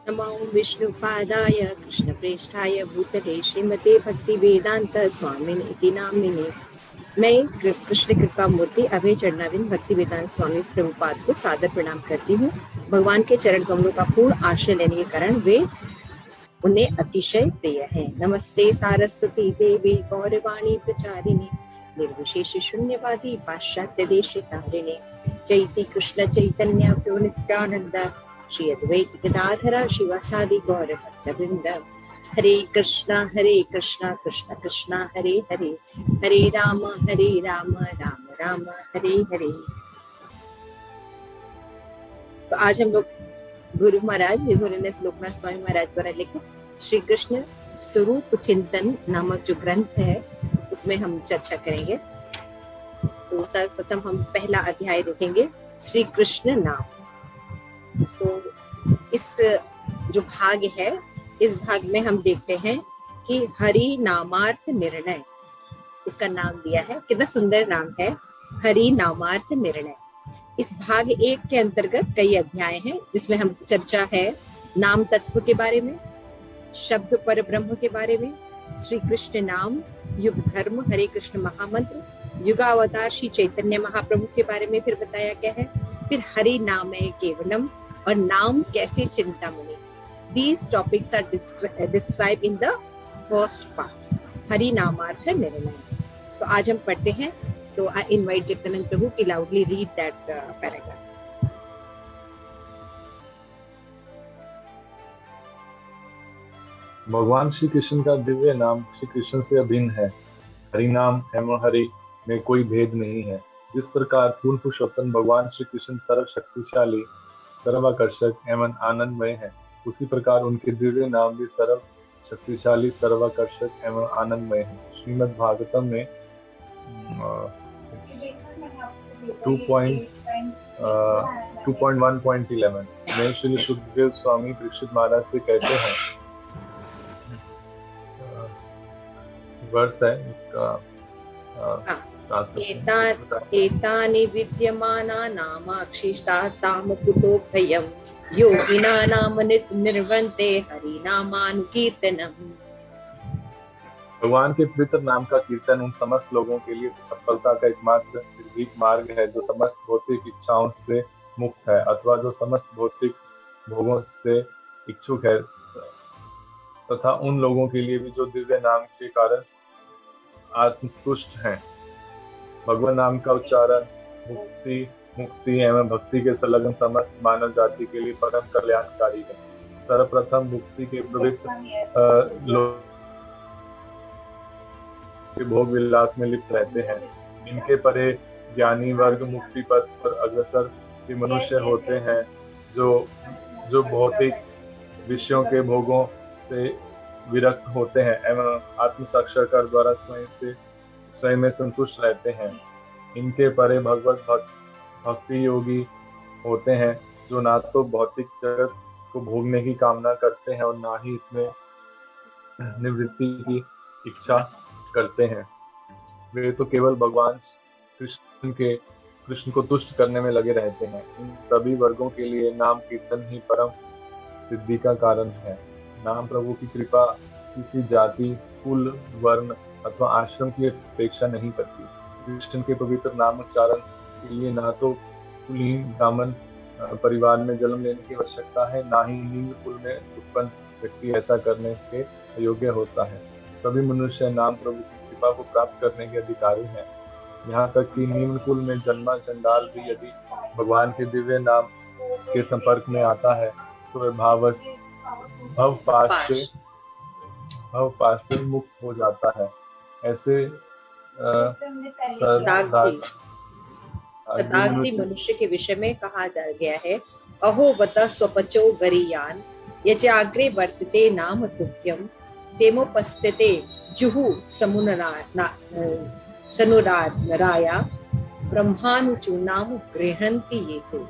नमो विष्णुपादाय कृष्णप्रेष्ठाय भूतले श्रीमते भक्तिवेदांत स्वामिने इति नामिने। मैं कृष्ण कृपा मूर्ति अभय चरणारिंद भक्ति वेदांत स्वामी प्रभुपाद को सादर प्रणाम करती हूँ। भगवान के चरण कमलों का पूर्ण आश्रय लेने के कारण वे उन्हें अतिशय प्रिय है। नमस्ते सारस्वती देवी गौरवाणी प्रचारिणे निर्विशेष शून्यवादी पाश्चात्य देश तारिणे। जय श्री कृष्ण चैतन्य प्रभु नित्यानंद श्री अद्वैत गदाधर शिवासादि गौर भक्तवृंद। हरे कृष्णा कृष्ण कृष्णा हरे हरे, हरे राम राम राम हरे हरे। तो आज हम लोग गुरु महाराज हिज होलीनेस लोकनाथ स्वामी महाराज द्वारा लिखित श्री कृष्ण स्वरूप चिंतन नामक जो ग्रंथ है उसमें हम चर्चा करेंगे। तो सर्वप्रथम हम पहला अध्याय देखेंगे, श्री कृष्ण नाम। तो इस जो भाग है, इस भाग में हम देखते हैं कि हरि नामार्थ निर्णय, इसका नाम दिया है। कितना सुंदर नाम है, हरि नामार्थ निर्णय। इस भाग 1 के अंतर्गत कई अध्याय हैं जिसमें हम चर्चा है नाम तत्व के बारे में, शब्द पर ब्रह्म के बारे में, श्री कृष्ण नाम, युग धर्म, हरे कृष्ण महामंत्र, युगावतार श्री चैतन्य महाप्रभु के बारे में फिर बताया गया है। फिर हरि नाम है केवलम और नाम कैसे Chintamani. These topics are described in the first part, Hari नामार्थ निर्णय। तो आज हम पढ़ते हैं। तो I invite Jagdanand Prabhu to loudly read that paragraph. भगवान श्री कृष्ण का दिव्य नाम श्री कृष्ण से अभिन्न है। हरि नाम एवं हरि में कोई भेद नहीं है। जिस प्रकार पूर्ण पुरुषोत्तम भगवान श्री कृष्ण सर्वशक्तिशाली, सर्वाकर्षक एवं आनंदमय है, उसी प्रकार उनके दिव्य नाम भी सर्व शक्तिशाली, सर्वाकर्षक एवं आनंदमय है। श्रीमद् भागवतम में 2.1.11 में श्री सुखदेव स्वामी परीक्षित महाराज से कहते हैं, वर्ष है इसका एतानि विद्यमाना नामाक्षिष्टाताम कुतो भयम् योगिना नाम निर्वन्ते हरि नामानुकीर्तनम्। भगवान के पवित्र नाम का कीर्तन उन समस्त लोगों के लिए सफलता का एकमात्र निर्भीक मार्ग है जो समस्त भौतिक इच्छाओं से मुक्त है अथवा जो समस्त भौतिक भोगों से इच्छुक है, तथा उन लोगों के लिए भी जो दिव्य नाम के कारण आत्मतुष्ट हैं। भगवान नाम का उच्चारण मुक्ति एवं भक्ति के संलग्न समस्त मानव जाति के लिए परम कल्याणकारी है। सर्वप्रथम मुक्ति के पवित्र लोग भोग विलास में लिप्त रहते हैं। इनके परे ज्ञानी वर्ग मुक्ति पथ पर अग्रसर के मनुष्य होते हैं जो भौतिक विषयों के भोगों से विरक्त होते हैं एवं आत्म साक्षात्कार द्वारा स्वयं में संतुष्ट रहते हैं। इनके परे भगवत भक्ति योगी होते हैं जो ना तो भौतिक जगत को भोगने की कामना करते हैं और ना ही इसमें निवृत्ति की इच्छा करते हैं। वे तो केवल भगवान कृष्ण को तुष्ट करने में लगे रहते हैं। इन सभी वर्गों के लिए नाम कीर्तन ही परम सिद्धि का कारण है। नाम प्रभु की कृपा किसी जाति, कुल, वर्ण अथवा आश्रम की अपेक्षा नहीं करती। कृष्ण के पवित्र नाम उच्चारण के लिए ना तो कुलीन ब्राह्मण परिवार में जन्म लेने की आवश्यकता है, ना ही निम्न कुल में उत्पन्न व्यक्ति ऐसा करने के योग्य होता है। सभी मनुष्य नाम प्रभु की कृपा को प्राप्त करने के अधिकारी हैं। यहाँ तक कि निम्न कुल में जन्मा चंडाल भी यदि भगवान के दिव्य नाम के संपर्क में आता है तो वह भव पाश से मुक्त हो जाता है। ऐसे सदाग्नि मनुष्य के विषय में कहा जा गया है, अहो बत स्वपचो गरीयान यजाग्रे वर्तते नाम तुभ्यम तेमोपस्थिते जुहु सनुराया ब्रह्मानुचूनाम गृहंति ये तो।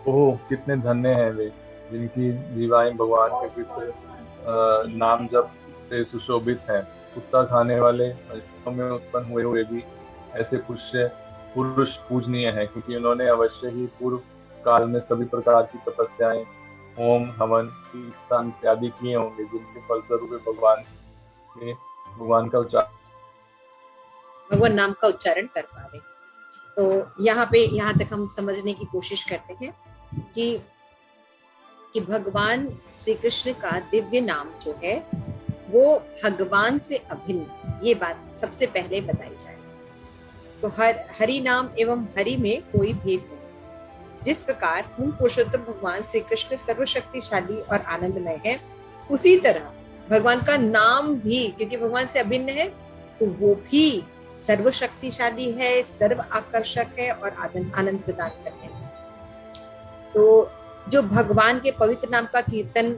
ओह, कितने धन्य हैं वे जिनकी जीवाएं भगवान के पवित्र नाम जप से सुशोभित हैं। कुत्ता खाने वाले में उत्पन्न हुए भी ऐसे पुरुष पूजनीय हैं, क्योंकि उन्होंने अवश्य ही पूर्व काल में सभी प्रकार की तपस्याएं, होम, हवन, तीर्थस्नान इत्यादि किए होंगे, जिनके फलस्वरूप भगवान का उच्चारण भगवान नाम का उच्चारण कर पा रहे। तो यहाँ तक हम समझने की कोशिश करते हैं कि भगवान श्री कृष्ण का दिव्य नाम जो है वो भगवान से अभिन्न, ये बात सबसे पहले बताई जाए। तो हरि नाम एवं हरि में कोई भेद नहीं। जिस प्रकार उन पुरुषोत्तम भगवान श्री कृष्ण सर्वशक्तिशाली और आनंदमय है, उसी तरह भगवान का नाम भी, क्योंकि भगवान से अभिन्न है, तो वो भी सर्वशक्तिशाली है, सर्व आकर्षक है और आनंद प्रदान करते हैं। तो जो भगवान के पवित्र नाम का कीर्तन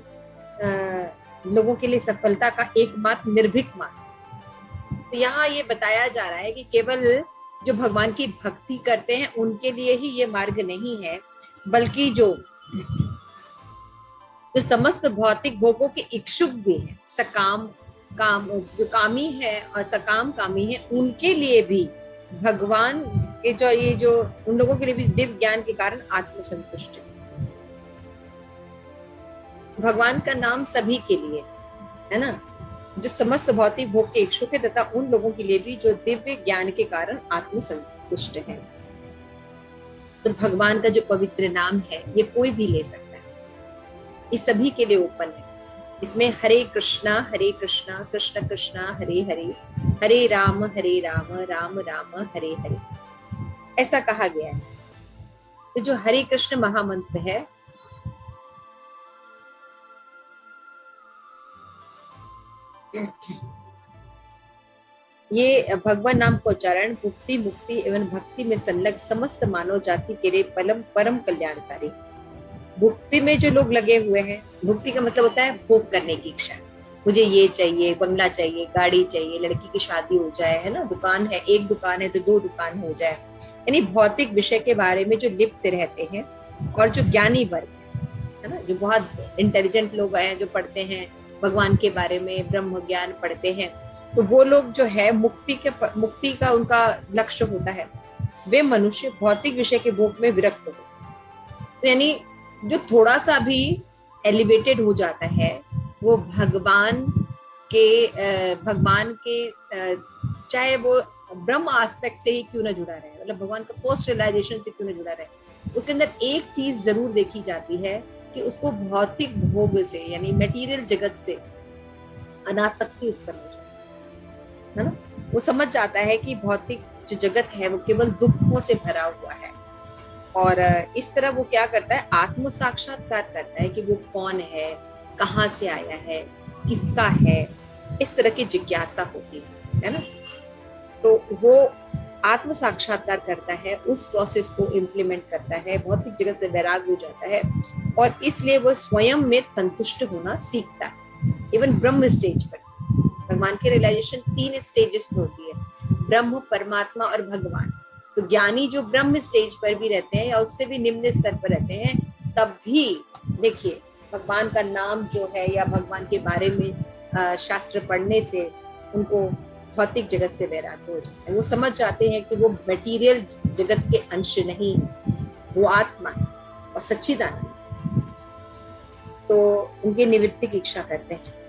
लोगों के लिए सफलता का एकमात्र निर्भीक मार्ग। तो यहाँ ये बताया जा रहा है कि केवल जो भगवान की भक्ति करते हैं उनके लिए ही ये मार्ग नहीं है, बल्कि जो समस्त भौतिक भोगों के इच्छुक भी हैं, सकाम काम जो कामी है और सकाम कामी है, उनके लिए भी भगवान के जो उन लोगों के लिए भी दिव्य ज्ञान के कारण आत्मसंतुष्ट है। भगवान का नाम सभी के लिए है ना, जो समस्त भौतिक भोग के इच्छुक है, तथा उन लोगों के लिए भी जो दिव्य ज्ञान के कारण आत्मसंतुष्ट है। तो भगवान का जो पवित्र नाम है ये कोई भी ले सकता है, इस सभी के लिए ओपन है। इसमें हरे कृष्णा कृष्ण कृष्णा हरे हरे, हरे राम राम राम हरे हरे, ऐसा कहा गया है। तो जो हरे कृष्ण महामंत्र है, ये भगवान नाम का उच्चारण भुक्ति मुक्ति एवं भक्ति में संलग्न समस्त मानव जाति के लिए परम कल्याणकारी। भुक्ति में जो लोग लगे हुए हैं, भुक्ति का मतलब होता है भोग करने की इच्छा, मुझे ये चाहिए, बंगला चाहिए, गाड़ी चाहिए, लड़की की शादी हो जाए, है ना, दुकान है, एक दुकान है तो 2 दुकान हो जाए, यानी भौतिक विषय के बारे में जो लिप्त रहते हैं। और जो ज्ञानी वर्ग है ना, जो बहुत इंटेलिजेंट लोग हैं, जो पढ़ते हैं भगवान के बारे में, ब्रह्म ज्ञान पढ़ते हैं, तो वो लोग जो है मुक्ति का उनका लक्ष्य होता है। वे मनुष्य भौतिक विषय के भोग में विरक्त हो, तो यानी जो थोड़ा सा भी एलिवेटेड हो जाता है, वो भगवान के चाहे वो ब्रह्म एस्पेक्ट से ही क्यों ना जुड़ा रहे, मतलब भगवान का फर्स्ट रियलाइजेशन से क्यों ना जुड़ा रहे, उसके अंदर एक चीज जरूर देखी जाती है कि उसको भौतिक भोग से, यानी मटेरियल जगत से अनासक्ति उत्पन्न हो जाए, है ना। वो समझ जाता है कि भौतिक जो जगत है वो केवल दुखों से भरा हुआ है, और इस तरह वो क्या करता है, आत्म साक्षात्कार करता है कि वो कौन है, कहाँ से आया है, किसका है, इस तरह की जिज्ञासा होती है ना। तो वो आत्म साक्षात्कार करता है, उस प्रोसेस को इम्प्लीमेंट करता है, भौतिक जगत से वैराग्य हो जाता है, और इसलिए वो स्वयं में संतुष्ट होना सीखता है। इवन ब्रह्म स्टेज पर भगवान की रियलाइजेशन 3 स्टेजेस में होती है, ब्रह्म, परमात्मा और भगवान। तो ज्ञानी जो ब्रह्म स्टेज पर भी रहते हैं या उससे भी निम्न स्तर पर रहते हैं, तब भी देखिए भगवान का नाम जो है या भगवान के बारे में शास्त्र पढ़ने से उनको भौतिक जगत से वैराग्य हो जाता है। वो समझ जाते हैं कि वो मटेरियल जगत के अंश नहीं है, वो आत्मा है और सच्चिदानंद, तो उनकी निवृत्ति की इच्छा करते हैं।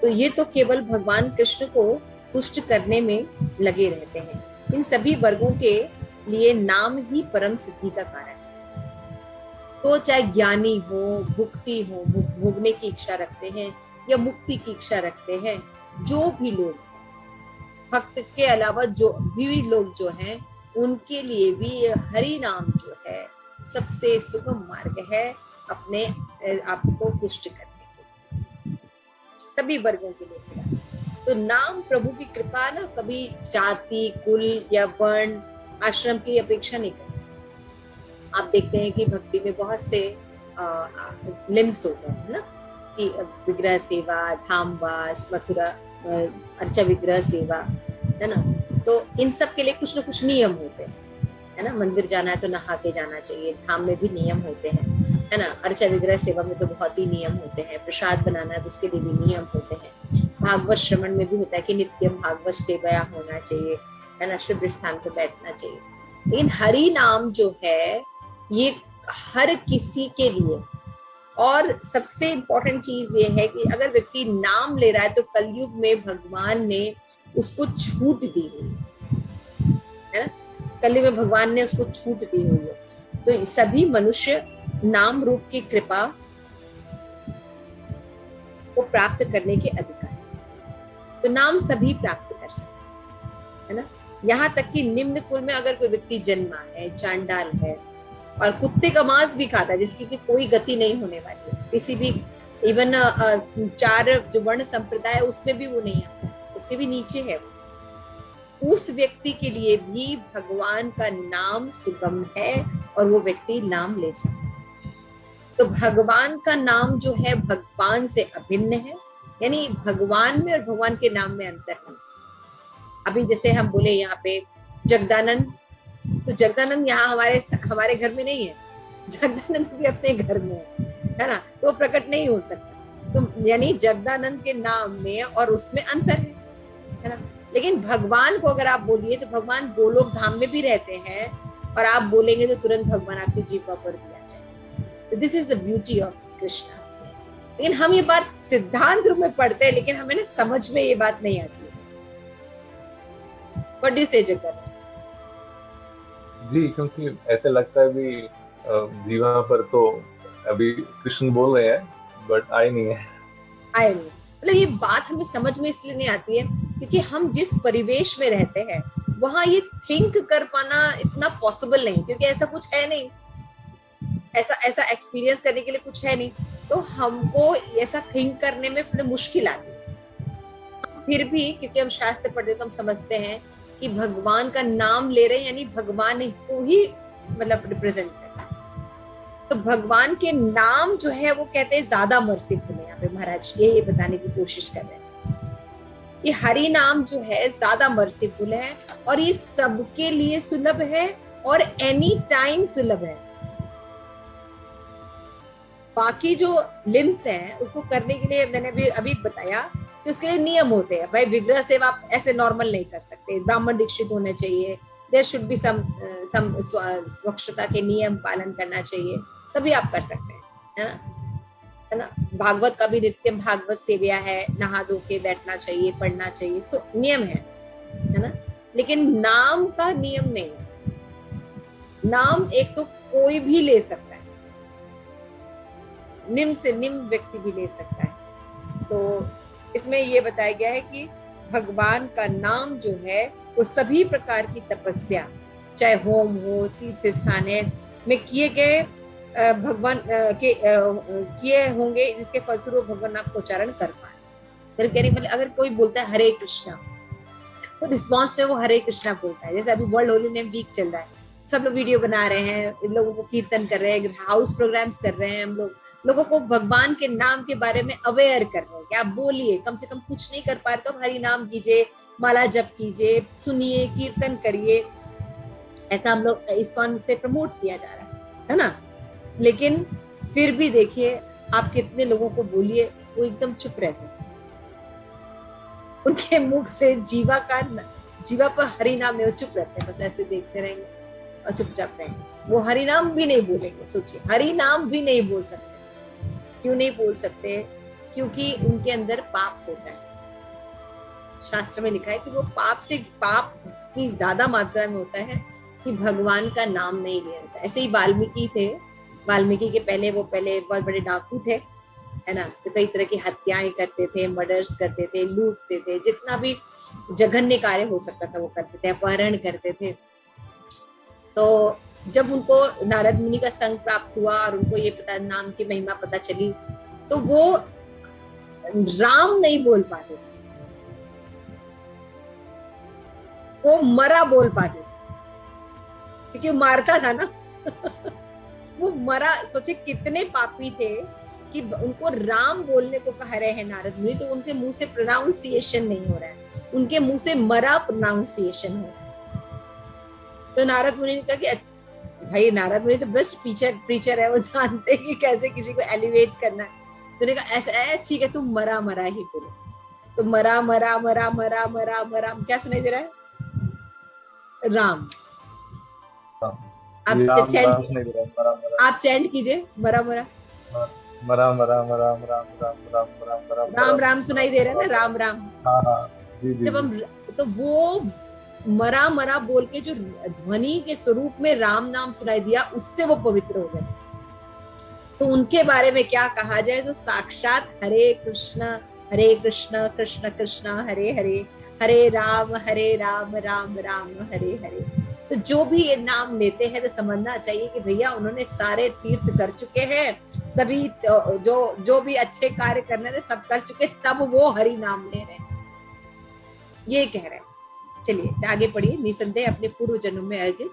तो ये तो केवल भगवान कृष्ण को तुष्ट करने में लगे रहते हैं। इन सभी वर्गों के लिए नाम ही परम सिद्धि का कारण है। तो चाहे ज्ञानी हो, भुक्ति हो, भोगने की इच्छा रखते हैं या मुक्ति की इच्छा रखते हैं, जो भी लोग, भक्त के अलावा जो भी लोग जो हैं, उनके लिए भी हरि नाम जो है सबसे सुगम मार्ग है अपने आप को पुष्ट करने के, सभी वर्गों के लिए। तो नाम प्रभु की कृपा ना कभी जाति, कुल या वर्ण, आश्रम की अपेक्षा नहीं करती। आप देखते हैं कि भक्ति में बहुत से लिम्स होते हैं ना, कि विग्रह सेवा, धामवास, मथुरा अर्चा विग्रह सेवा, है ना। तो इन सब के लिए कुछ ना कुछ नियम होते हैं, है ना। मंदिर जाना है तो नहा के जाना चाहिए, धाम में भी नियम होते हैं, है ना। अर्चा विग्रह सेवा में तो बहुत ही नियम होते हैं, प्रसाद बनाना है तो उसके लिए भी नियम होते हैं। भागवत श्रवण में भी होता है कि नित्यम भागवत सेवया होना चाहिए, है ना, शुद्ध स्थान पर बैठना चाहिए। लेकिन हरि नाम जो है ये हर किसी के लिए। और सबसे इम्पोर्टेंट चीज ये है कि अगर व्यक्ति नाम ले रहा है तो कलयुग में भगवान ने उसको छूट दी हुई है ना, कलयुग में भगवान ने उसको छूट दी हुई है। तो सभी मनुष्य नाम रूप की कृपा को प्राप्त करने के अधिकार, तो नाम सभी प्राप्त कर सकते है ना। यहाँ तक कि निम्न कुल में अगर कोई व्यक्ति जन्मा है, चांडाल है और कुत्ते का मांस भी खाता है, जिसकी कि कोई गति नहीं होने वाली है किसी भी, इवन 4 जो वर्ण संप्रदाय है उसमें भी वो नहीं आता, उसके भी नीचे है वो, उस व्यक्ति के लिए भी भगवान का नाम सुगम है और वो व्यक्ति नाम ले सकता है। तो भगवान का नाम जो है भगवान से अभिन्न है, यानी भगवान में और भगवान के नाम में अंतर है। अभी जैसे हम बोले यहाँ पे जगदानंद, तो जगदानंद यहाँ हमारे घर में नहीं है, जगदानंद भी अपने घर में है ना, तो प्रकट नहीं हो सकता। तो यानी जगदानंद के नाम में और उसमें अंतर है ना। लेकिन भगवान को अगर आप बोलिए तो भगवान गोलोक धाम में भी रहते हैं और आप बोलेंगे तो तुरंत भगवान आपकी जीवा पर भी आ जाए। This is the beauty of Krishna. लेकिन हम ये बात सिद्धांत रूप में पढ़ते हैं, लेकिन हमें ना समझ में ये बात नहीं आती है। व्हाट डू यू से जगदानंद? जी, क्योंकि ऐसे लगता है भी जीवा पर तो अभी कृष्ण बोल रहे हैं बट आए नहीं है। आए नहीं, मतलब ये बात हमें समझ में इसलिए नहीं आती है क्योंकि हम जिस परिवेश में रहते हैं वहां ये थिंक कर पाना इतना पॉसिबल नहीं, क्योंकि ऐसा कुछ है नहीं, ऐसा एक्सपीरियंस करने के लिए कुछ है नहीं, तो हमको ऐसा थिंक करने में थोड़ी मुश्किल आती है। फिर भी क्योंकि हम शास्त्र पढ़ते तो हम समझते हैं कि भगवान का नाम ले रहे हैं यानी भगवान को ही मतलब रिप्रेजेंट करना है। तो भगवान के नाम जो है वो कहते हैं ज्यादा मर्सीफुल है। यहाँ पे महाराज ये बताने की कोशिश कर रहे हैं कि हरि नाम जो है ज्यादा मर्सीफुल है और ये सबके लिए सुलभ है और एनी टाइम सुलभ है। बाकी जो लिम्स हैं उसको करने के लिए मैंने भी अभी बताया कि उसके लिए नियम होते हैं। भाई विग्रह सेवा आप ऐसे नॉर्मल नहीं कर सकते, ब्राह्मण दीक्षित होने चाहिए, देयर शुड बी सम स्वच्छता के नियम पालन करना चाहिए, तभी आप कर सकते हैं, है ना। भागवत का भी नित्य भागवत सेवा है, नहा धो के बैठना चाहिए, पढ़ना चाहिए, सो नियम है ना। लेकिन नाम का नियम नहीं है। नाम एक तो कोई भी ले सकता है, निम्न से निम्न व्यक्ति भी ले सकता है। तो इसमें यह बताया गया है कि भगवान का नाम जो है वो सभी प्रकार की तपस्या, चाहे होम हो, तीर्थ स्थान है में किए गए भगवान के किए होंगे, जिसके फलस्वरूप भगवान आपको उच्चारण कर पाए। फिर कहने मतलब अगर कोई बोलता है हरे कृष्णा, तो रिस्पॉन्स में वो हरे कृष्णा बोलता है। जैसे अभी वर्ल्ड होली नेम वीक चल रहा है, सब लोग वीडियो बना रहे हैं, इन लोगों को कीर्तन कर रहे हैं, हाउस प्रोग्राम्स कर रहे हैं, हम लोगों को भगवान के नाम के बारे में अवेयर कर रहे हैं कि आप बोलिए, कम से कम कुछ नहीं कर पा रहे तो हरि नाम कीजिए, माला जप कीजिए, सुनिए, कीर्तन करिए। ऐसा हम लोग इस्कॉन से प्रमोट किया जा रहा है ना। लेकिन फिर भी देखिए आप कितने लोगों को बोलिए वो एकदम चुप रहते हैं, उनके मुख से जीवा पर हरि नाम नहीं, वो चुप रहते हैं, बस ऐसे देखते रहेंगे और चुपचाप रहेंगे, वो हरि नाम भी नहीं बोलेंगे। सोचिए, हरि नाम भी नहीं बोल सकते। क्यों नहीं बोल सकते? क्योंकि उनके अंदर पाप होता है। शास्त्र में लिखा है कि वो पाप की ज्यादा मात्रा में होता है कि भगवान का नाम नहीं लिया जाता। ऐसे ही वाल्मीकि थे, वाल्मीकि के पहले बहुत बड़े डाकू थे, है ना। तो कई तरह की हत्याएं करते थे, मर्डर्स करते थे, लूटते थे, जितना भी जघन्य कार्य हो सकता था वो करते थे, अपहरण करते थे। तो जब उनको नारद मुनि का संग प्राप्त हुआ और उनको ये पता, नाम की महिमा पता चली, तो वो राम नहीं बोल पाते थे, वो मरा बोल पाते थे, क्योंकि वो मारता था ना। वो मरा। सोचे कितने पापी थे कि उनको राम बोलने को कह रहे हैं नारद मुनि, तो उनके मुंह से प्रोनाउंसिएशन नहीं हो रहा है, उनके मुंह से मरा प्रोनाउंसिएशन हो रहा है। तो नारद मुनि ने कहा कि भाई नारद मुनि तो बेस्ट प्रीचर है, वो जानते हैं कि कैसे किसी को एलिवेट करना है। तो उन्होंने कहा ऐसा है, ठीक है, तुम मरा मरा ही बोलो। तो मरा मरा मरा मरा मरा मरा क्या सुनाई दे रहा है? राम। आप राम चैंट, राम सुनाई दे रहा है, मरा मरा आप चैंट कीजिए, मरा मरा। मरा मरा मरा राम राम राम राम राम राम राम राम राम सुनाई दे रहा है ना, राम राम। हाँ हाँ, जी जी जब जी। हम, तो वो मरा मरा बोल के जो ध्वनि के स्वरूप में राम नाम सुनाई दिया, उससे वो पवित्र हो गए। तो उनके बारे में क्या कहा जाए, तो साक्षात हरे कृष्ण कृष्ण कृष्ण हरे हरे, हरे राम राम राम हरे हरे। तो जो भी ये नाम लेते हैं तो समझना चाहिए कि भैया उन्होंने सारे तीर्थ कर चुके हैं, सभी जो जो भी अच्छे कार्य करने थे सब कर चुके, तब वो हरि नाम ले रहे हैं, ये कह रहे हैं। चलिए आगे पढ़िए। निसंदेह अपने पूर्व जन्म में अर्जित,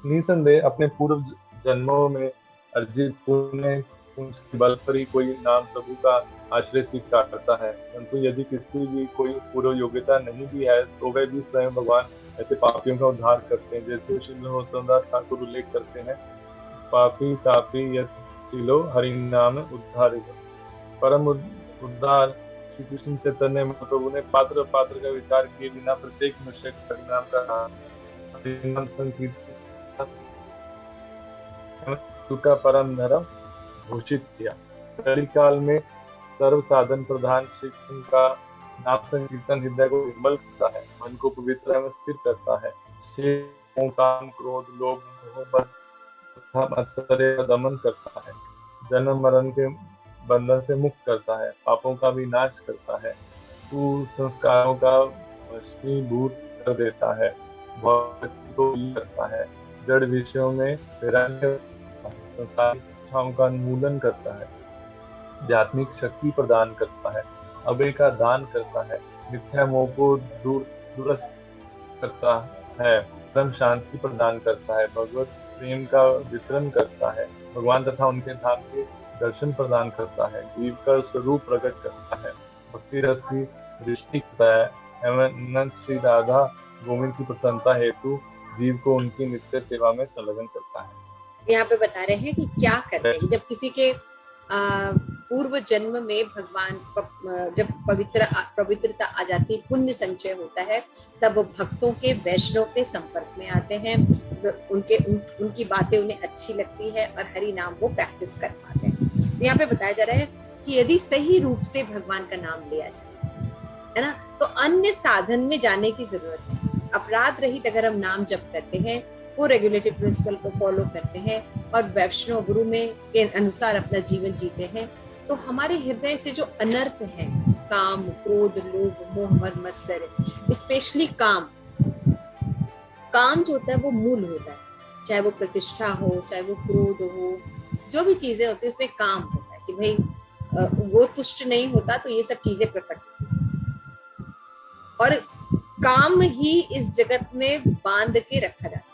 निसंदेह अपने पूर्व जन्मों में अर्जित पुण्य के बल पर ही कोई नाम प्रभु का आश्रय स्वीकार करता है, परंतु यदि किसी की कोई पूर्व योग्यता नहीं भी है तो वह भी स्वयं भगवान ऐसे पापियों का उद्धार करते हैं। जैसे श्री नरोत्तमदास ठाकुर उल्लेख करते हैं, पापी तापी यतिलो हरि नाम उद्धार, परम उद्धार श्री कृष्ण चैतन्य महाप्रभु ने पात्र पात्र का विचार किए बिना प्रत्येक मनुष्य को हरि नाम का हरिनाम संकीर्तन का परम धर्म घोषित किया। कली काल में सर्व साधन प्रधान श्री कृष्ण का नाम संकीर्तन हृदय को निर्मल करता है, मन को पवित्र एवं स्थिर करता है, शेषों काम क्रोध लोभ मोह तथा आश्चर्य का दमन करता है, जन्म मरण के बंधन से मुक्त करता है, पापों का भी नाश करता है, कुसंस्कारों का भस्मीभूत कर देता है, भक्ति को करता है, जड़ विषयों में वैराग्य, संसारिक इच्छाओं का उन्मूलन करता है, आध्यात्मिक शक्ति प्रदान करता है, अभय का दान करता है, मिथ्या मोह को दुरुस्त करता है, परम शांति प्रदान करता है, भगवत प्रेम का वितरण करता है, भगवान तथा उनके धाम के दर्शन प्रदान करता है, जीव का स्वरूप प्रकट करता है, भक्ति रस की दृष्टि करता है एवं श्री राधा गोविंद की प्रसन्नता हेतु जीव को उनकी नित्य सेवा में संलग्न करता है। यहाँ पे बता रहे हैं कि क्या करते हैं जब किसी के पूर्व जन्म में भगवान जब पवित्रता आ जाती, पुण्य संचय होता है, तब वो भक्तों के वैष्णव के संपर्क में आते हैं, उनकी बातें उन्हें अच्छी लगती है और हरि नाम वो प्रैक्टिस कर पाते हैं। तो यहाँ पे बताया जा रहा है कि यदि सही रूप से भगवान का नाम लिया जाए, है ना, तो अन्य साधन में जाने की जरूरत है। अपराध रहित अगर हम नाम जप करते हैं, वो रेगुलेटेड प्रिंसिपल को फॉलो करते हैं और वैष्णव गुरु में के अनुसार अपना जीवन जीते हैं, तो हमारे हृदय से जो अनर्थ है, काम क्रोध लोभ मोह मद मत्सर, स्पेशली काम जो होता है वो मूल होता है, चाहे वो प्रतिष्ठा हो, चाहे वो क्रोध हो, जो भी चीजें होती है उसमें काम होता है कि भाई वो तुष्ट नहीं होता तो ये सब चीजें प्रकट होती है। और काम ही इस जगत में बांध के रखा जाता है,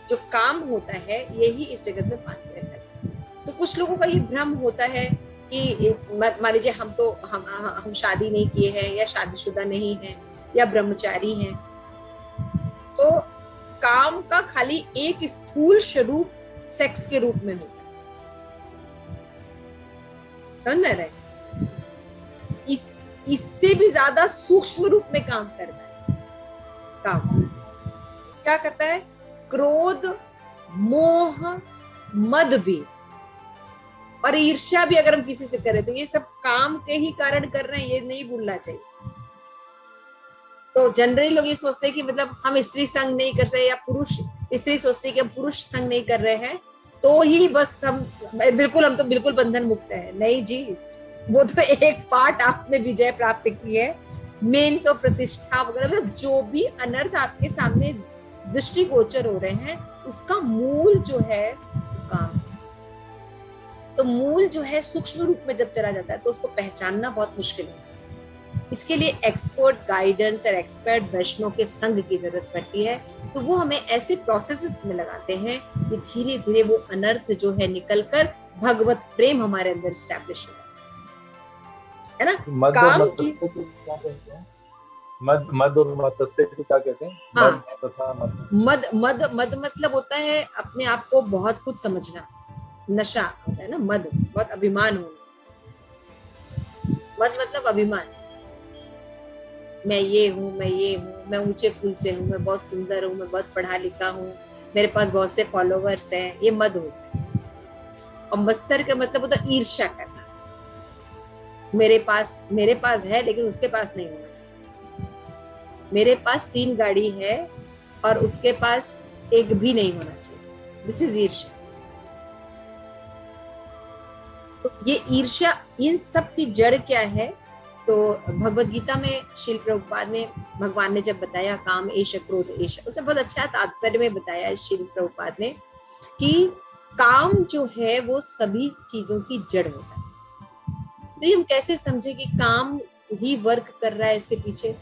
जो काम होता है यही इस जगत में बांध के रखा जाता है। तो कुछ लोगों का ये भ्रम होता है कि मान लीजिए हम शादी नहीं किए हैं या शादीशुदा नहीं हैं या ब्रह्मचारी हैं, तो काम का खाली एक स्थूल स्वरूप सेक्स के रूप में होता है, समझ रहे? इससे भी ज्यादा सूक्ष्म रूप में काम करता है। काम क्या करता है? क्रोध मोह मद भी और ईर्ष्या भी अगर हम किसी से करें तो ये सब काम के ही कारण कर रहे हैं, ये नहीं भूलना चाहिए। तो जनरली लोग ये सोचते हैं कि मतलब हम स्त्री संग नहीं कर रहे, या पुरुष स्त्री सोचते हैं कि हम पुरुष संग नहीं कर रहे हैं तो ही बस हम तो बिल्कुल बंधन मुक्त है। नहीं जी, वो तो एक पार्ट आपने विजय प्राप्त की है, मेन तो प्रतिष्ठा वगैरह, जो भी अनर्थ आपके सामने दृष्टिगोचर हो रहे हैं उसका मूल जो है काम। तो मूल जो है सूक्ष्म रूप में जब चला जाता है तो उसको पहचानना बहुत मुश्किल है। इसके लिए एक्सपर्ट गाइडेंस और एक्सपर्ट वैष्णव के संग की जरूरत पड़ती है। तो वो हमें ऐसे प्रोसेसेस में लगाते हैं कि धीरे धीरे वो अनर्थ जो है निकलकर भगवत प्रेम हमारे अंदर स्टैब्लिश होगा, है ना। काम की मद और मत्स्य को क्या कहते हैं? हाँ, मद तथा मद मतलब होता है अपने आप को बहुत कुछ समझना, नशा होता है ना। मद बहुत अभिमान होना, मद मतलब अभिमान, मैं ये हूँ मैं ये हूँ, हूँ, मैं ऊंचे कुल से हूँ, मैं बहुत सुंदर हूँ, मैं बहुत पढ़ा लिखा हूँ, मेरे पास बहुत से फॉलोवर्स हैं, ये मद होता है। और मत्सर का मतलब होता है ईर्ष्या करना, मेरे पास है लेकिन उसके पास नहीं होना चाहिए, मेरे पास 3 गाड़ी है और उसके पास एक भी नहीं होना चाहिए, दिस इज ईर्ष्या। तो ये ईर्ष्या, ये सब की जड़ क्या है? तो भगवत गीता में श्रील प्रभुपाद ने, भगवान ने जब बताया काम एष क्रोध एष, उसने बहुत अच्छा तात्पर्य में बताया श्रील प्रभुपाद ने कि काम जो है वो सभी चीजों की जड़ हो जाती है। तो ये हम कैसे समझे कि काम ही वर्क कर रहा है इसके पीछे?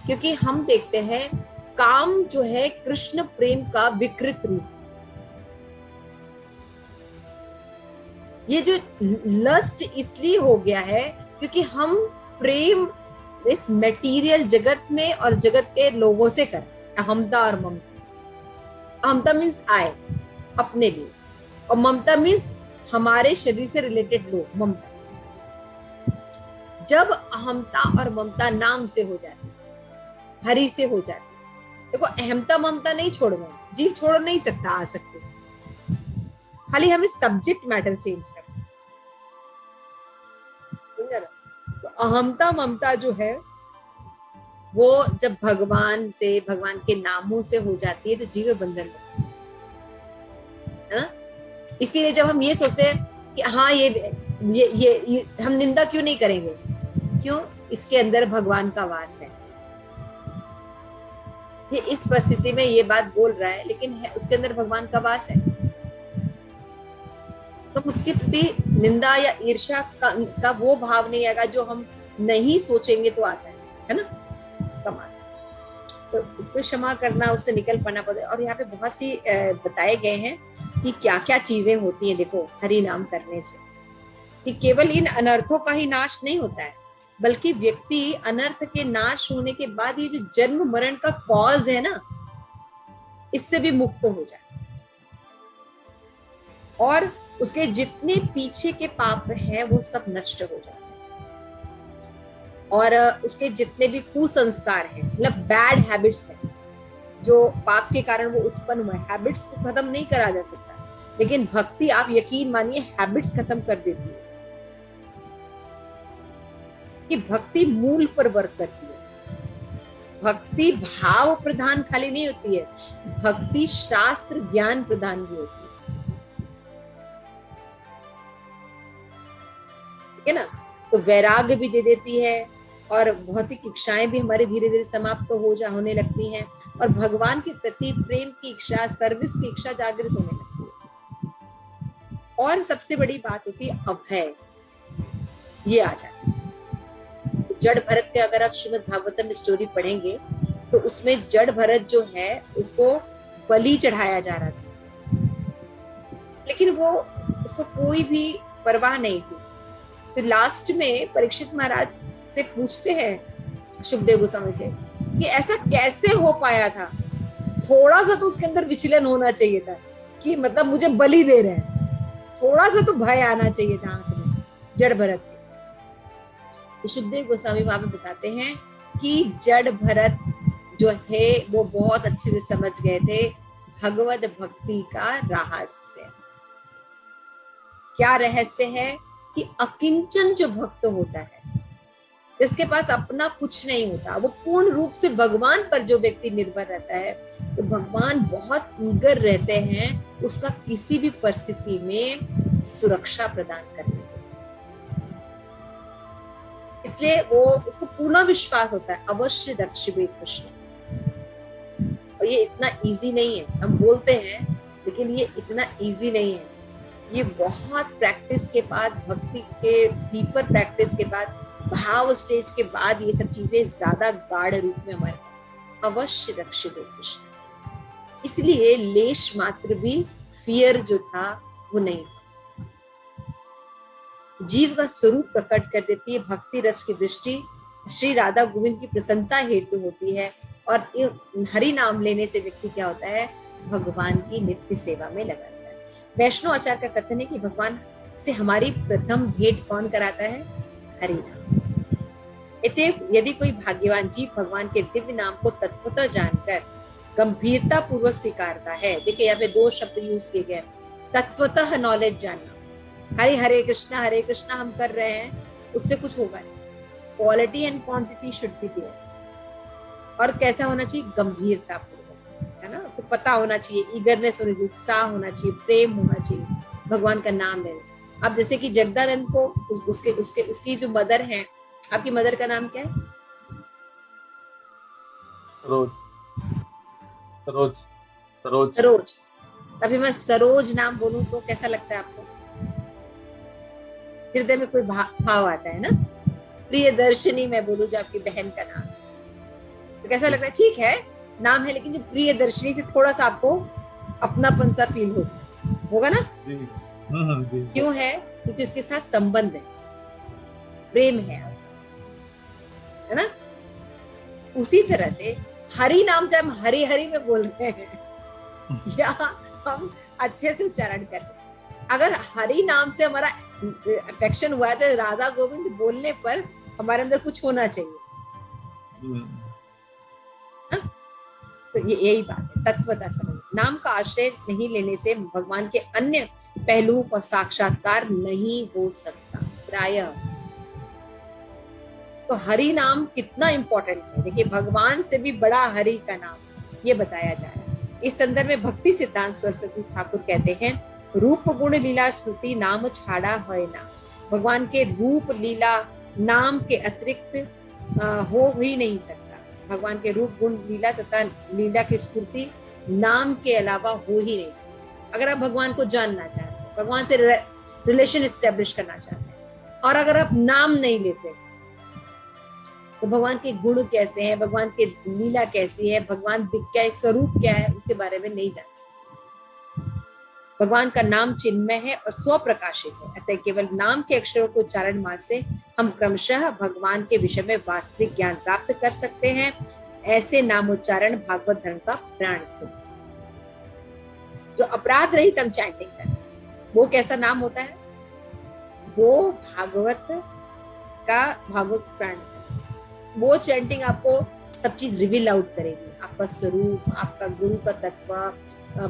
क्योंकि हम देखते हैं काम जो है कृष्ण प्रेम का विकृत रूप। ये जो लस्ट इसलिए हो गया है क्योंकि हम प्रेम इस मटेरियल जगत में और जगत के लोगों से कर, अहमता और ममता। अहमता मीन्स आए अपने लिए, और ममता मीन्स हमारे शरीर से रिलेटेड लोग, ममता। जब अहमता और ममता नाम से हो जाती, हरि से हो जाती, देखो अहमता ममता नहीं छोड़ना, जीव छोड़ नहीं सकता, आ सकते, खाली हमें सब्जेक्ट मैटर चेंज करना। तो अहमता ममता जो है वो जब भगवान से, भगवान के नामों से हो जाती है तो जीव बंधन है ना। इसीलिए जब हम ये सोचते हैं कि हाँ ये हम निंदा क्यों नहीं करेंगे, क्यों? इसके अंदर भगवान का वास है। ये इस परिस्थिति में ये बात बोल रहा है लेकिन है, उसके अंदर भगवान का वास है, तो उसके प्रति निंदा या ईर्ष्या का वो भाव नहीं आएगा जो हम नहीं सोचेंगे तो आता है ना, कमाल। तो उसको क्षमा करना, उससे निकल पाना पड़ता है। और यहाँ पे बहुत सी बताए गए हैं कि क्या क्या चीजें होती हैं। देखो हरि नाम करने से कि केवल इन अनर्थों का ही नाश नहीं होता है, बल्कि व्यक्ति अनर्थ के नाश होने के बाद ये जो जन्म मरण का कॉज है ना, इससे भी मुक्त हो जाए, और उसके जितने पीछे के पाप हैं वो सब नष्ट हो जाते हैं, और उसके जितने भी कुसंस्कार हैं, मतलब बैड हैबिट्स हैं जो पाप के कारण वो उत्पन्न हुए, हैबिट्स को खत्म नहीं करा जा सकता, लेकिन भक्ति, आप यकीन मानिए, हैबिट्स खत्म कर देती है। कि भक्ति मूल पर वर्क करती है। भक्ति भाव प्रधान खाली नहीं होती है, भक्ति शास्त्र ज्ञान प्रधान भी होती है, ठीक है ना। तो वैराग्य भी दे देती है, और भौतिक इच्छाएं भी हमारे धीरे धीरे समाप्त होने लगती हैं, और भगवान के प्रति प्रेम की इच्छा, सर्विस की इच्छा जागृत होने लगती है। और सबसे बड़ी बात होती है अभय, ये आ जाती है। जड़ भरत के अगर आप श्रीमद् भागवतम स्टोरी पढ़ेंगे तो उसमें जड़ भरत जो है उसको बलि चढ़ाया जा रहा था, लेकिन वो उसको कोई भी परवाह नहीं थी। तो लास्ट में परीक्षित महाराज से पूछते हैं सुखदेव गोस्वामी से कि ऐसा कैसे हो पाया था, थोड़ा सा तो उसके अंदर विचलन होना चाहिए था कि मतलब मुझे बलि दे रहे हैं, थोड़ा सा तो भय आना चाहिए था आंख में जड़ भरत। तो सुखदेव गोस्वामी वहां पे बताते हैं कि जड़ भरत जो थे वो बहुत अच्छे से समझ गए थे भगवत भक्ति का रहस्य। क्या रहस्य है? कि अकिंचन जो भक्त होता है, जिसके पास अपना कुछ नहीं होता, वो पूर्ण रूप से भगवान पर जो व्यक्ति निर्भर रहता है, तो भगवान बहुत ईगर रहते हैं उसका किसी भी परिस्थिति में सुरक्षा प्रदान करने के। इसलिए वो उसको पूर्ण विश्वास होता है, अवश्य रक्षिबे कृष्ण। और ये इतना इजी नहीं है, हम बोलते हैं लेकिन ये इतना इजी नहीं है। ये बहुत प्रैक्टिस के बाद, भक्ति के डीपर प्रैक्टिस के बाद, भाव स्टेज के बाद ये सब चीजें ज्यादा गाढ़ रूप में हमारे अवश्य रक्षिबे कृष्ण। इसलिए लेश मात्र भी फियर जो था वो नहीं, जीव का स्वरूप प्रकट कर देती है। भक्ति रस की दृष्टि श्री राधा गोविंद की प्रसन्नता हेतु होती है, और हरि नाम लेने से व्यक्ति क्या होता है? भगवान की नित्य सेवा में लगा रहता है। वैष्णव आचार्य का कथन है कि भगवान से हमारी प्रथम भेंट कौन कराता है? हरि नाम। यदि कोई भाग्यवान जीव भगवान के दिव्य नाम को तत्वतः जानकर गंभीरता पूर्वक स्वीकारता है, देखिए यहाँ पे दो शब्द यूज किए गए, तत्वतः नॉलेज जानना, खाली हरे कृष्णा हम कर रहे हैं उससे कुछ होगा नहीं, quality and quantity should be there. और कैसा होना चाहिए, गंभीरता पूर्वक, है ना, उसको पता होना चाहिए, ईगरनेस होनी चाहिए, उत्साह होना चाहिए, प्रेम होना चाहिए भगवान का नाम लेने। अब जैसे कि जगदानंद को उसकी जो मदर है, आपकी मदर का नाम क्या है? सरोज। अभी मैं सरोज नाम बोलूं तो कैसा लगता है आपको? हृदय में कोई भाव आता है ना। प्रियदर्शनी मैं बोलूं जो आपकी बहन का नाम, तो कैसा लगता है? ठीक है नाम है, लेकिन जो प्रियदर्शनी से थोड़ा सा आपको अपनापन सा फील होगा ना जी। क्यों है? क्योंकि उसके साथ संबंध है, प्रेम है ना। उसी तरह से हरि नाम जब हम हरि हरि में बोल रहे हैं या हम अच्छे से उच्चारण कर रहे हैं, अगर हरि नाम से हमारा अफेक्शन हुआ है तो राधा गोविंद बोलने पर हमारे अंदर कुछ होना चाहिए। तो ये यही बात है, तत्वता समझ। नाम का आश्रय नहीं लेने से भगवान के अन्य पहलुओं का साक्षात्कार नहीं हो सकता प्रायः। तो हरि नाम कितना इंपॉर्टेंट है, देखिए भगवान से भी बड़ा हरि का नाम ये बताया जा रहा है। इस संदर्भ में भक्ति सिद्धांत सरस्वती ठाकुर कहते हैं, रूप गुण लीला स्मृति नाम छाड़ा है ना। भगवान के रूप लीला नाम के अतिरिक्त हो ही नहीं सकता। भगवान के रूप गुण लीला तथा लीला की स्फूर्ति नाम के अलावा हो ही नहीं सकती। अगर आप भगवान को जानना चाहते हैं, भगवान से रिलेशन एस्टेब्लिश करना चाहते हैं, और अगर आप नाम नहीं लेते तो भगवान के गुण कैसे हैं, भगवान की लीला कैसी है, भगवान क्या स्वरूप क्या है, उसके बारे में नहीं जान सकते। भगवान का नाम चिन्मय है और स्वप्रकाशित है, अतः केवल नाम के अक्षरों को उच्चारण मात्र से हम क्रमशः भगवान के विषय में वास्तविक ज्ञान प्राप्त कर सकते हैं। ऐसे नामोच्चारण भागवत धर्म का प्राण से। जो अपराध रहित हम चैंटिंग करें, वो कैसा नाम होता है? वो भागवत प्राण। वो चैंटिंग आपको सब चीज रिवील आउट करेगी, आपका स्वरूप, आपका गुरु का तत्व,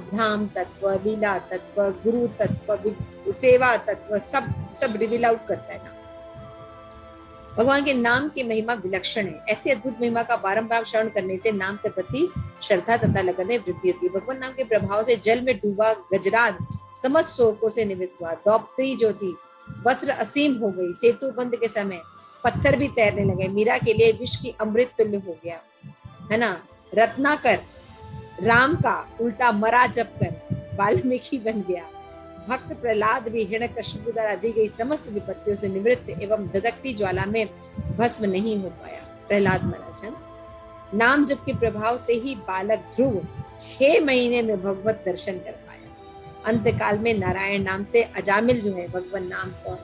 धाम तत्व, लीला तत्व, गुरु तत्व, सेवा तत्व, सब रिवील आउट करता है ना। भगवान के नाम की महिमा विलक्षण है। ऐसी अद्भुत महिमा का बारंबार श्रवण करने से नाम के प्रति श्रद्धा तथा लगन में वृद्धि होती है। भगवान नाम के प्रभाव से जल में डूबा गजराज समस्त शोकों से निवृत्त हुआ। द्रौपदी जो थी वस्त्र असीम हो गई। सेतु बंद के समय पत्थर भी तैरने लगे। मीरा के लिए विष की अमृत तुल्य हो गया, है ना। रत्नाकर राम का उल्टा मरा जप कर वाल्मीकि बन गया। भक्त प्रहलाद भी हिरण्यकश्यप द्वारा दी गई समस्त विपत्तियों से निवृत्त एवं धधकती ज्वाला में भस्म नहीं हो पाया। प्रहलाद महाराज, है। नाम जप के प्रभाव से ही बालक ध्रुव 6 महीने में भगवत दर्शन कर पाया। अंतकाल में नारायण नाम से अजामिल जो है भगवान नाम को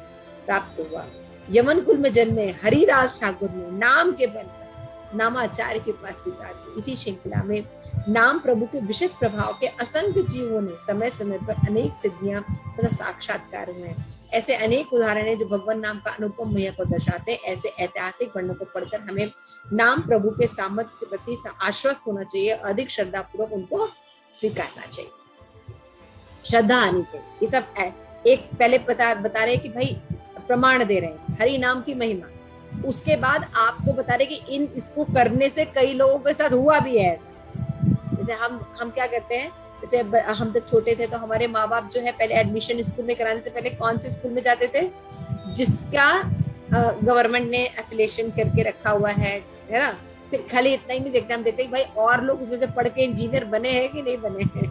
प्राप्त हुआ। यमन कुल में जन्मे हरिदास ठाकुर ने नाम के बल पर नामाचार्य के पास दिखा दी। इसी श्रृंखला में नाम प्रभु के विशेष प्रभाव के असंख्य जीवों ने समय समय पर अनेक सिद्धियां तथा साक्षात्कार हुए। ऐसे अनेक उदाहरण है जो भगवान नाम का अनुपम महिमा को दर्शाते हैं। ऐसे ऐतिहासिक वर्णों को पढ़कर हमें नाम प्रभु के सामर्थ्य के प्रति आश्वस्त होना चाहिए, अधिक श्रद्धा पूर्वक उनको स्वीकारना चाहिए, श्रद्धा आनी चाहिए। ये सब एक पहले बता रहे कि भाई प्रमाण दे रहे हैं हरि नाम की महिमा, उसके बाद आपको बता रहे कि इसको करने से कई लोगों के साथ हुआ भी है ऐसा। जैसे हम क्या करते हैं, जैसे हम जब छोटे थे तो हमारे माँ बाप जो है पहले एडमिशन स्कूल में कराने से पहले कौन से स्कूल में जाते थे? जिसका गवर्नमेंट ने एफिलिएशन करके रखा हुआ है ना। फिर खाली इतना ही नहीं देखते, हम देखते भाई और लोग उसमें से पढ़ के इंजीनियर बने हैं कि नहीं बने हैं।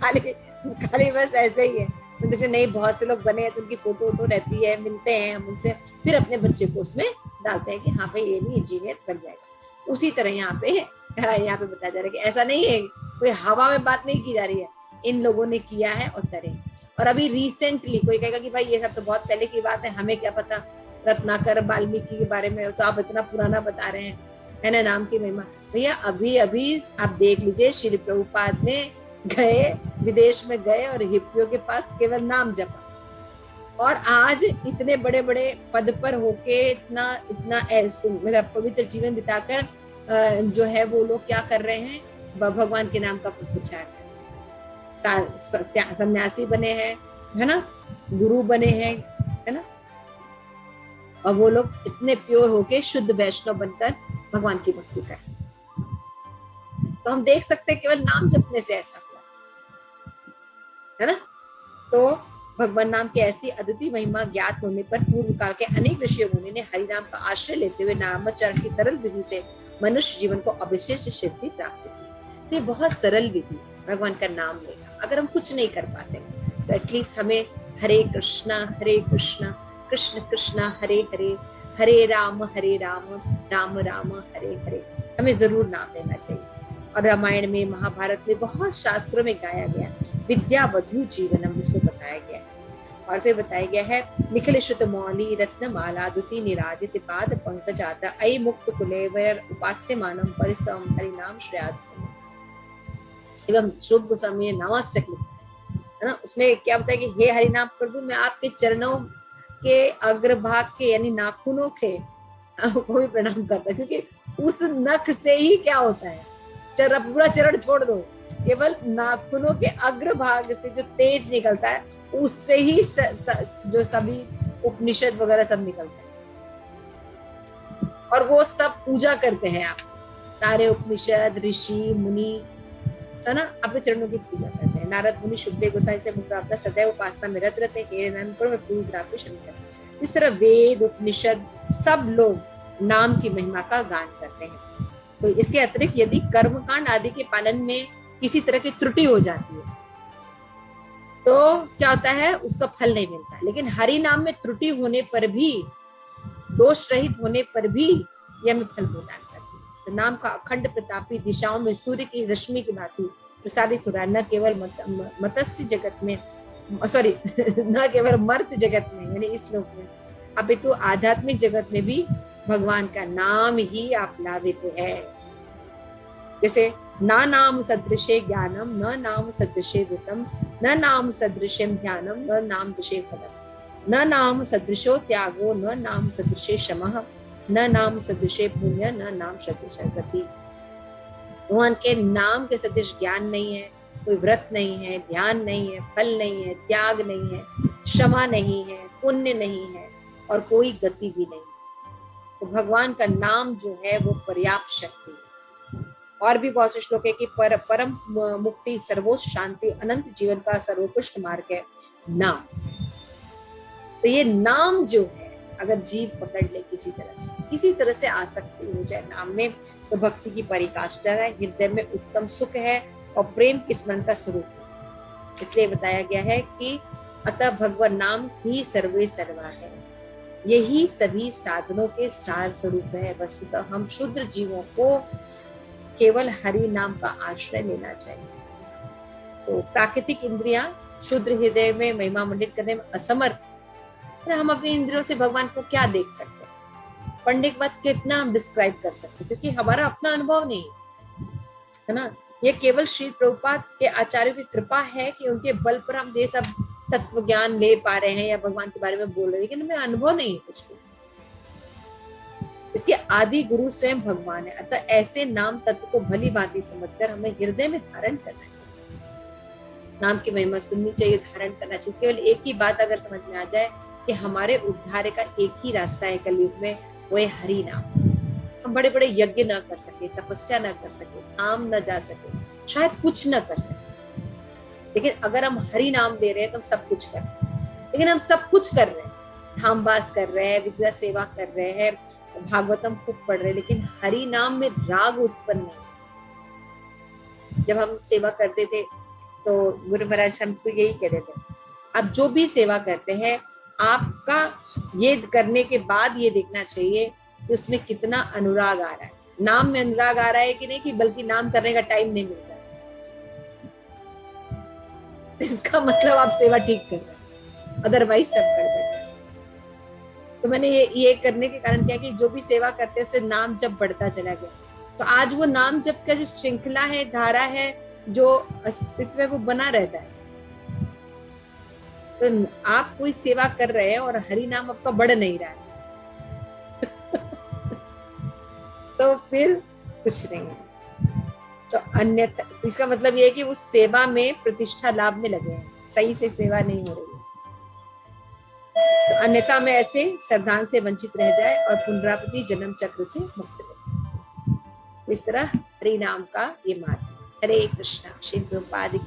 खाली बस ऐसे ही है। तो देखते नहीं, बहुत से लोग बने हैं तो उनकी फोटो रहती है, मिलते हैं हम उनसे, फिर अपने बच्चे को उसमें डालते हैं कि हाँ भाई ये भी इंजीनियर बन जाएगा। उसी तरह यहाँ पे बताया जा रहा है कि ऐसा नहीं है, कोई हवा में बात नहीं की जा रही है, इन लोगों ने किया है और करे। और अभी रिसेंटली कोई कहेगा कि भाई ये सब तो बहुत पहले की बात है, हमें क्या पता रत्नाकर वाल्मीकि के बारे में, तो आप इतना पुराना बता रहे हैं, है ना, नाम की महिमा। भैया अभी आप देख लीजिए, श्री प्रभुपाद ने विदेश में गए और हिप्पियों के पास केवल नाम जपा, और आज इतने बड़े बड़े पद पर होके इतना इतना मेरा पवित्र जीवन बिताकर जो है वो लोग क्या कर रहे हैं, भगवान के नाम का प्रचार कर रहे हैं, सन्यासी बने हैं, है ना, गुरु बने हैं, है ना, और वो लोग इतने प्योर होके शुद्ध वैष्णव बनकर भगवान की भक्ति कर रहे हैं। तो हम देख सकते हैं केवल नाम जपने से ऐसा हुआ, है ना। तो भगवान नाम की ऐसी अद्वितीय महिमा ज्ञात होने पर पूर्व काल के अनेक ऋषि मुनि ने हरि नाम का आश्रय लेते हुए नामोच्चारण की सरल विधि से मनुष्य जीवन को अविशेष सिद्धि प्राप्त की। तो ये बहुत सरल विधि, भगवान का नाम लेना। अगर हम कुछ नहीं कर पाते तो एटलीस्ट हमें हरे कृष्णा कृष्ण कृष्ण हरे हरे, हरे राम राम राम हरे हरे, हमें जरूर नाम लेना चाहिए। और रामायण में, महाभारत में, बहुत शास्त्रों में गाया गया विद्या वधु जीवनम, इसको बताया गया है। और फिर बताया गया है निखिल श्रुत मौली रत्न माला दुति निराजित पाद पंकजाता अय मुक्त कुलेवर उपास्य मानम परिस्तम हरि नाम श्रेयास एवं शुभ समय नवाष्टक है ना। उसमें क्या बताया कि हे हरि नाम प्रभु, मैं आपके चरणों के अग्रभाग के यानी नाखूनों के को भी प्रणाम करता, क्योंकि उस नख से ही क्या होता है, पूरा चरण छोड़ दो, केवल नाखूनों के अग्रभाग से जो तेज निकलता है उससे ही जो सभी उपनिषद वगैरह सब निकलते हैं। और वो सब पूजा करते हैं, आप सारे उपनिषद ऋषि मुनि, है ना, आपके चरणों की पूजा करते हैं। नारद मुनि शुभदेव गोसाई से मुक्त प्राप्त सदैव उपासना में रत रहते हैं। पूरी तरह शंकर, इस तरह वेद उपनिषद सब लोग नाम की महिमा का गान करते हैं। तो इसके अतिरिक्त यदि कर्मकांड आदि के पालन में किसी तरह की त्रुटि हो जाती है तो क्या होता है, उसका फल नहीं मिलता। लेकिन हरि नाम में त्रुटि होने पर भी, दोष रहित होने पर भी यह हमें फल प्रदान करती है। तो नाम का अखंड प्रतापी दिशाओं में सूर्य की रश्मि की भांति प्रसारित हो रहा है, न केवल मत्स्य जगत में, सॉरी न केवल मर्त जगत में यानी इस लोक में, अपितु आध्यात्मिक जगत में भी भगवान का नाम ही आप्लावित है। जैसे ना नाम सदृशे ज्ञानम न नाम सदृशे वित्तम न नाम सदृशम ध्यानम न नाम दृशे फलम न नाम सदृशो त्यागो न नाम सदृशे क्षमः न नाम सदृशे पुण्य न नाम सदृशे गति। भगवान के नाम के सदृश ज्ञान नहीं है, कोई व्रत नहीं है, ध्यान नहीं है, फल नहीं है, त्याग नहीं है, क्षमा नहीं है, पुण्य नहीं है और कोई गति भी नहीं। तो भगवान का नाम जो है वो पर्याप्त शक्ति है। और भी बहुत से श्लोक है कि परम मुक्ति, सर्वोच्च शांति, अनंत जीवन का सर्वोत्कृष्ट मार्ग है नाम। तो ये नाम जो है, अगर जीव पकड़ ले किसी तरह से आसक्ति हो जाए नाम में, तो भक्ति की पराकाष्ठा है, हृदय में उत्तम सुख है और प्रेम के स्मरण का स्वरूप है। इसलिए बताया गया है कि अतः भगवान नाम ही सर्वे सर्वा है, यही सभी साधनों के सार स्वरूप है। वस्तुतः हम शुद्र जीवों को केवल हरि नाम का आश्रय लेना चाहिए। तो प्राकृतिक इंद्रियां शुद्र हृदय में महिमा मंडित करने में असमर्थ, हम अपनी इंद्रियों से भगवान को क्या देख सकते हैं, पढ़ने के बाद कितना हम डिस्क्राइब कर सकते हैं, क्योंकि हमारा अपना अनुभव नहीं है ना। ये केवल श्री प्रभुपाद के आचार्यों की कृपा है कि उनके बल पर हम ये सब तत्व ज्ञान ले पा रहे हैं या भगवान के बारे में बोल रहे हैं, लेकिन हमें अनुभव नहीं है कुछ भी। इसके आदि गुरु स्वयं भगवान है। अतः ऐसे नाम तत्व को भली भांति समझकर हमें हृदय में धारण करना चाहिए, नाम की महिमा सुननी चाहिए, धारण करना चाहिए। केवल एक ही बात अगर समझ में आ जाए कि हमारे उद्धार का एक ही रास्ता है कलयुग में, वो है हरि नाम। हम बड़े बड़े यज्ञ न कर सके, तपस्या न कर सके, धाम न जा सके, शायद कुछ न कर सके, लेकिन अगर हम हरि नाम दे रहे हैं तो हम सब कुछ कर रहे हैं। लेकिन हम सब कुछ कर रहे हैं, धामवास कर रहे हैं, विद्या सेवा कर रहे हैं, भागवतम खूब पढ़ रहे हैं, लेकिन हरि नाम में राग उत्पन्न नहीं। जब हम सेवा करते थे तो गुरु महाराज हमको यही कहते थे, आप जो भी सेवा करते हैं आपका ये करने के बाद ये देखना चाहिए कि उसमें कितना अनुराग आ रहा है, नाम में अनुराग आ रहा है कि नहीं, कि बल्कि नाम करने का टाइम नहीं मिल रहा है, इसका मतलब आप सेवा ठीक कर रहे हैं, अदरवाइज सब गड़बड़। तो मैंने ये करने के कारण क्या कि जो भी सेवा करते हैं उससे नाम जब बढ़ता चला गया। तो आज वो नाम जब का जो श्रृंखला है, धारा है, जो अस्तित्व है, वो बना रहता है। तो आप कोई सेवा कर रहे हैं और हरि नाम आपका बढ़ नहीं रहा है तो फिर कुछ नहीं है। तो अन्यथा, इसका मतलब ये है कि उस सेवा में प्रतिष्ठा लाभ में लगे हैं, सही से सेवा नहीं हो रही है। तो अन्यथा में ऐसे श्रद्धांग से वंचित रह जाए और पुनरावृत्ति जन्म चक्र से मुक्त रह जाए। इस तरह हरि नाम का ये मार्ग। हरे कृष्णा। श्री प्रभुपाद की